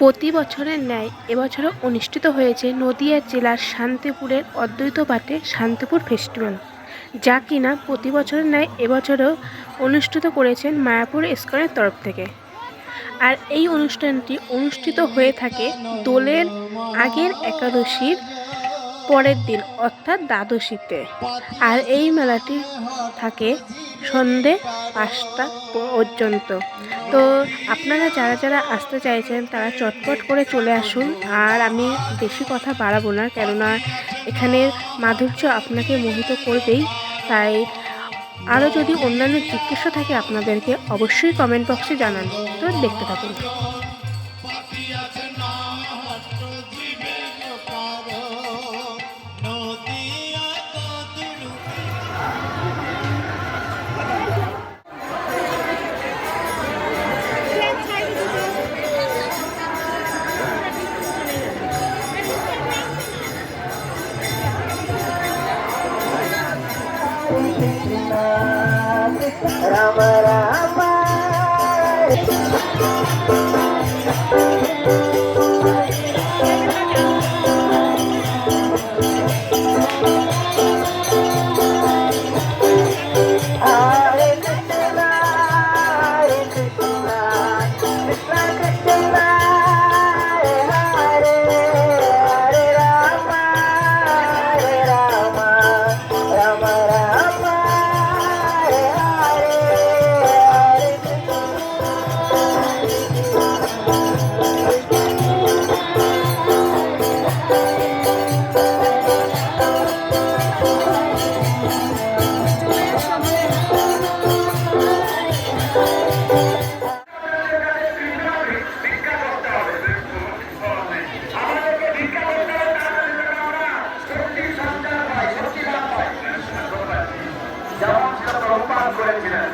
প্রতি বছরের ন্যায় এবছরও অনুষ্ঠিত হয়েছে নদিয়া জেলার শান্তিপুরের অদ্বৈত পাঠে শান্তিপুর ফেস্টিভ্যাল, যা কিনা প্রতি বছরের ন্যায় এবছরও অনুষ্ঠিত করেছেন মায়াপুর ইস্কনের তরফ থেকে। আর এই অনুষ্ঠানটি অনুষ্ঠিত হয়ে থাকে দোলের আগের একাদশীর পরের দিন অর্থাৎ দ্বাদশীতে। আর এই মেলাটি থাকে সন্ধে 5টা পর্যন্ত। তো আপনারা যারা যারা আসতে চাইছেন তারা চটপট করে চলে আসুন। আর আমি বেশি কথা বাড়াবো না, কেননা এখানের মাধুর্য আপনাকে মোহিত করবেই। তাই আরও যদি অন্যান্য জিজ্ঞাসা থাকে আপনাদেরকে অবশ্যই কমেন্ট বক্সে জানান। তো দেখতে থাকুন। राम राम যেমন সেটা প্রমাণ করেছিলেন